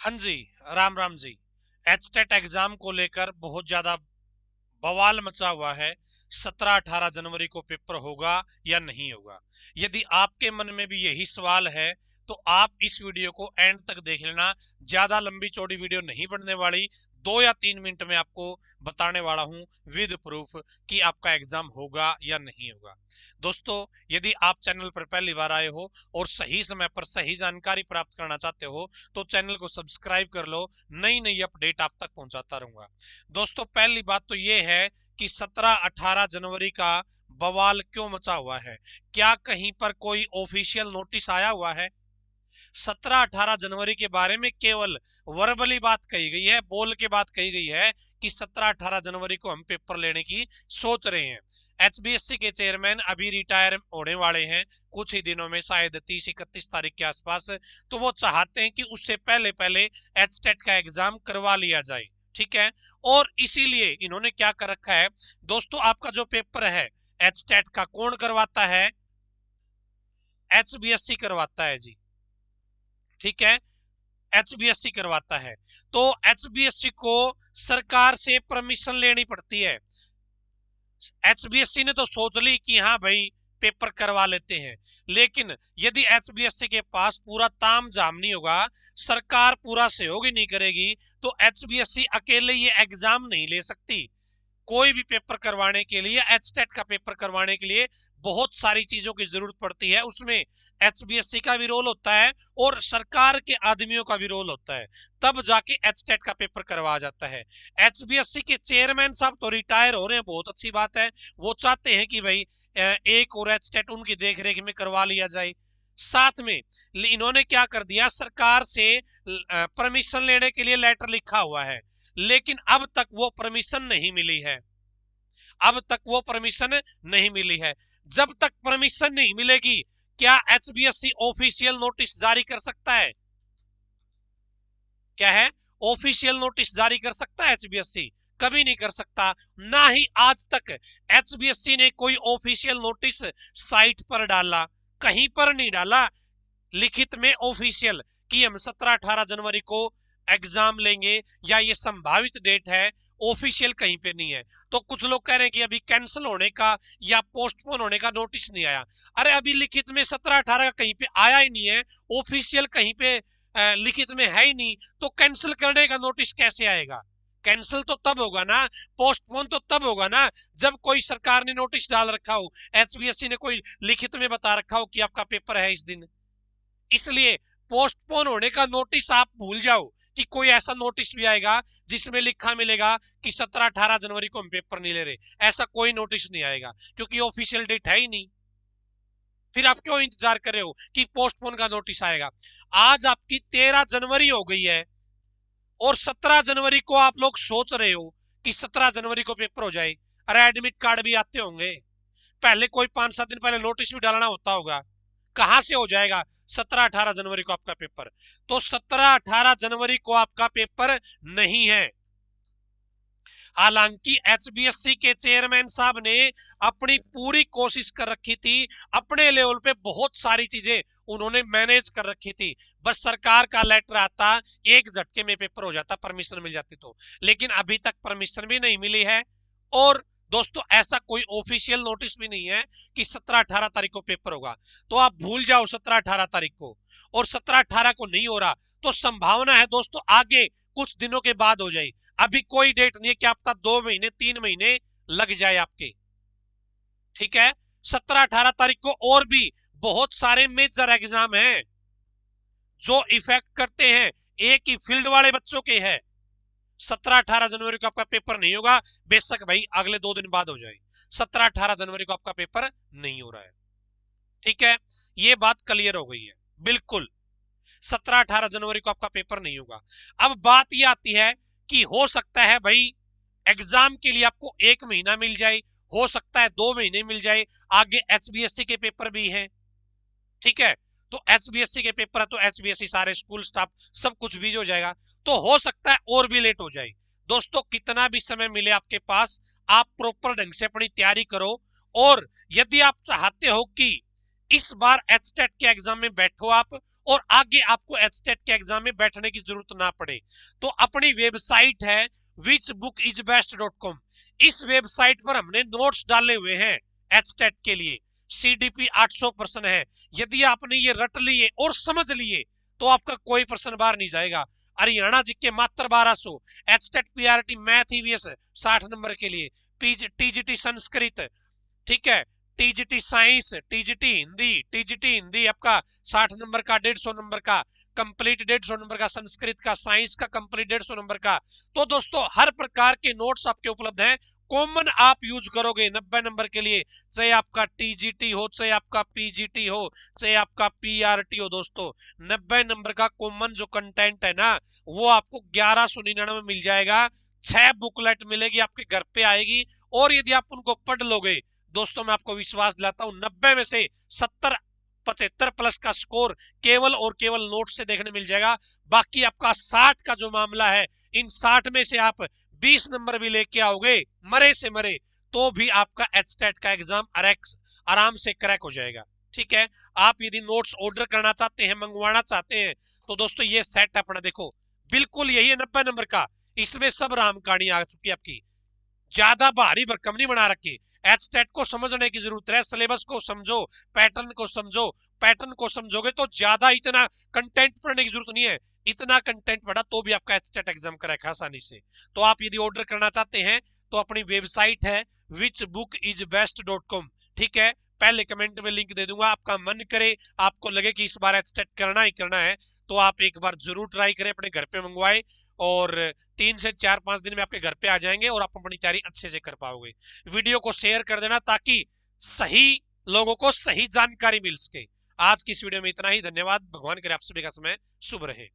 हाँ जी, Ram Ram ji. HTET exam को लेकर बहुत ज्यादा बवाल मचा हुआ है। 17-18 जनवरी को पेपर होगा या नहीं होगा? यदि आपके मन में भी यही सवाल है तो आप इस वीडियो को एंड तक देख लेना। ज्यादा लंबी चौड़ी वीडियो नहीं बनने वाली, 2 या 3 मिनट में आपको बताने वाला हूं विद प्रूफ कि आपका एग्जाम होगा या नहीं होगा। दोस्तों, यदि आप चैनल पर पहली बार आए हो और सही समय पर सही जानकारी प्राप्त करना चाहते हो तो चैनल को सब्सक्राइब कर लो। नई नई अपडेट आप तक पहुंचाता रहूंगा। दोस्तों, पहली बात तो ये है कि 17-18 जनवरी का बवाल क्यों मचा हुआ है? क्या कहीं पर कोई ऑफिशियल नोटिस आया हुआ है? 17-18 जनवरी के बारे में केवल वर्बली बात कही गई है, बोल के बात कही गई है कि 17-18 जनवरी को हम पेपर लेने की सोच रहे हैं। एचबीएससी के चेयरमैन अभी रिटायर होने वाले हैं कुछ ही दिनों में, शायद 30-31 तारीख के आसपास। तो वो चाहते हैं कि उससे पहले पहले एचटेट का एग्जाम करवा लिया जाए। ठीक है, और इसीलिए इन्होंने क्या कर रखा है दोस्तों, आपका जो पेपर है एचटेट का कौन करवाता है? एचबीएससी करवाता है जी। ठीक है, एचबीएससी करवाता है। तो एचबीएससी को सरकार से परमिशन लेनी पड़ती है। एचबीएससी ने तो सोच ली कि हाँ भाई पेपर करवा लेते हैं, लेकिन यदि एचबीएससी के पास पूरा ताम झाम नहीं होगा, सरकार पूरा सहयोग ही नहीं करेगी, तो एचबीएससी अकेले ये एग्जाम नहीं ले सकती। कोई भी पेपर करवाने के लिए, एचटेट का पेपर करवाने के लिए बहुत सारी चीजों की जरूरत पड़ती है। उसमें एचबीएससी का भी रोल होता है और सरकार के आदमियों का भी रोल होता है, तब जाके एचटेट का पेपर करवाया जाता है। एचबीएससी के चेयरमैन साहब तो रिटायर हो रहे हैं, बहुत अच्छी बात है। वो चाहते हैं कि भाई एक और एचटेट उनकी देखरेख में करवा लिया जाए। साथ में इन्होंने क्या कर दिया, सरकार से परमिशन लेने के लिए लेटर लिखा हुआ है, लेकिन अब तक वो परमिशन नहीं मिली है। अब तक वो परमिशन नहीं मिली है। जब तक परमिशन नहीं मिलेगी, क्या एचबीएससी ऑफिशियल नोटिस जारी कर सकता है? क्या है? ऑफिशियल नोटिस जारी कर सकता है एचबीएससी? कभी नहीं कर सकता। ना ही आज तक एचबीएससी ने कोई ऑफिशियल नोटिस साइट पर डाला, कहीं पर नहीं डाला लिखित में ऑफिशियल कि हम 17-18 जनवरी को एग्जाम लेंगे या ये संभावित डेट है। ऑफिशियल कहीं पे नहीं है। तो कुछ लोग कह रहे हैं कि अभी कैंसिल होने का या पोस्टपोन होने का नोटिस नहीं आया। अरे अभी लिखित में 17-18 का कहीं पे आया ही नहीं है, ऑफिशियल कहीं पे लिखित में है ही नहीं, तो कैंसिल करने का नोटिस कैसे आएगा? कैंसिल तो तब होगा ना, पोस्टपोन तो तब होगा ना जब कोई सरकार ने नोटिस डाल रखा हो, एचबीएससी ने कोई लिखित में बता रखा हो कि आपका पेपर है इस दिन। इसलिए पोस्टपोन होने का नोटिस आप भूल जाओ कि कोई ऐसा नोटिस भी आएगा जिसमें लिखा मिलेगा कि 17-18 जनवरी को हम पेपर नहीं ले रहे। ऐसा कोई नोटिस नहीं आएगा, क्योंकि ऑफिशियल डेट है ही नहीं। फिर आप क्यों इंतजार कर रहे हो कि पोस्टपोन का नोटिस आएगा? आज आपकी 13 जनवरी हो गई है और 17 जनवरी को आप लोग सोच रहे हो कि 17 जनवरी को पेपर हो जाए। अरे एडमिट कार्ड भी आते होंगे, पहले कोई 5-7 दिन पहले नोटिस भी डालना होता होगा। कहां से हो जाएगा 17-18 जनवरी को आपका पेपर? तो 17-18 जनवरी को आपका पेपर नहीं है। हालांकि एचबीएससी के चेयरमैन साहब ने अपनी पूरी कोशिश कर रखी थी, अपने लेवल पे बहुत सारी चीजें उन्होंने मैनेज कर रखी थी। बस सरकार का लेटर आता, एक झटके में पेपर हो जाता, परमिशन मिल जाती तो। लेकिन अभी तक परमिशन भी नहीं मिली है। और दोस्तों, ऐसा कोई ऑफिशियल नोटिस भी नहीं है कि 17-18 तारीख को पेपर होगा। तो आप भूल जाओ 17-18 तारीख को। और 17-18 को नहीं हो रहा तो संभावना है दोस्तों आगे कुछ दिनों के बाद हो जाए। अभी कोई डेट नहीं है, क्या पता 2 महीने 3 महीने लग जाए आपके। ठीक है, 17-18 तारीख को और भी बहुत सारे मेजर एग्जाम हैं जो इफेक्ट करते हैं एक ही फील्ड वाले बच्चों के हैं। 17-18 जनवरी को आपका पेपर नहीं होगा, बेशक भाई अगले 2 दिन बाद हो जाए। 17-18 जनवरी को आपका पेपर नहीं हो रहा है। ठीक है, ये बात क्लियर हो गई है बिल्कुल। 17-18 जनवरी को आपका पेपर नहीं होगा। अब बात यह आती है कि हो सकता है भाई एग्जाम के लिए आपको 1 महीना मिल जाए, हो सकता है 2 महीने मिल जाए, आगे एचबीएससी के पेपर भी हैं। ठीक है, तो एचबीएससी के पेपर है तो एचबीएससी सारे स्कूल स्टाफ सब कुछ भी हो जाएगा, तो हो सकता है और भी लेट हो जाए। दोस्तों, कितना भी समय मिले आपके पास, आप प्रॉपर ढंग से अपनी तैयारी करो। और यदि आप चाहते हो कि इस बार एचटेट के एग्जाम में बैठो आप, और आगे आपको एचटेट के एग्जाम में बैठने की जरूरत ना पड़े। तो अपनी वेबसाइट है whichbookisbest.com, इस वेबसाइट पर हमने नोट्स डाले हुए हैं एचटेट के लिए। सीडीपी 800 प्रश्न है, यदि आपने ये रट लिए और समझ लिए तो आपका कोई प्रश्न बाहर नहीं जाएगा। हरियाणा जी के मात्र 1200, HTET PRT math EVS 60 number के लिए, टीजीटी संस्कृत, ठीक है, टीजीटी साइंस, टीजीटी हिंदी आपका 60 नंबर का, 150 नंबर का कंप्लीट, 150 नंबर का संस्कृत का, साइंस का कंप्लीट 150 नंबर का। तो दोस्तों हर प्रकार के नोट्स आपके उपलब्ध हैं, कॉमन आप यूज करोगे 90 नंबर के लिए, चाहे आपका टीजीटी हो, चाहे आपका पीजीटी हो, चाहे आपका पीआरटी हो। दोस्तों 90 नंबर का कॉमन जो कंटेंट है ना, वो आपको 1199 में मिल जाएगा। 6 बुकलेट मिलेगी, आपके घर पे आएगी, और यदि आप उनको पढ़ लोगे दोस्तों, मैं आपको विश्वास दिलाता हूं 90 में से 70 75 प्लस का स्कोर केवल और केवल नोट से देखने मिल जाएगा। बाकी आपका 60 का जो मामला है, इन 60 में से आप 20 नंबर भी लेके आओगे मरे से मरे, तो भी आपका एचटेट का एग्जाम आराम से क्रैक हो जाएगा। ठीक है, आप यदि नोट्स ऑर्डर करना चाहते हैं, मंगवाना चाहते हैं, तो दोस्तों ये सेट अपना देखो, बिल्कुल यही है 90 नंबर का। इसमें सब राम कहानी आ चुकी है आपकी, ज्यादा भारी भरकम नहीं बना रखी। एचटेट को समझने की जरूरत है, सिलेबस को समझो, पैटर्न को समझो, पैटर्न को समझोगे तो ज्यादा इतना कंटेंट पढ़ने की जरूरत नहीं है। इतना कंटेंट पढ़ा तो भी आपका एचटेट एग्जाम करेगा आसानी से। तो आप यदि ऑर्डर करना चाहते हैं तो अपनी वेबसाइट है whichbookisbest.com, ठीक है, पहले कमेंट में लिंक दे दूंगा। आपका मन करे, आपको लगे कि इस बार एचटेट करना ही करना है, तो आप एक बार जरूर ट्राई करें, अपने घर पे मंगवाए, और 3 से 4-5 दिन में आपके घर पे आ जाएंगे और आप अपनी तैयारी अच्छे से कर पाओगे। वीडियो को शेयर कर देना ताकि सही लोगों को सही जानकारी मिल सके। आज की इस वीडियो में इतना ही, धन्यवाद। भगवान करे आप सभी का समय शुभ रहे।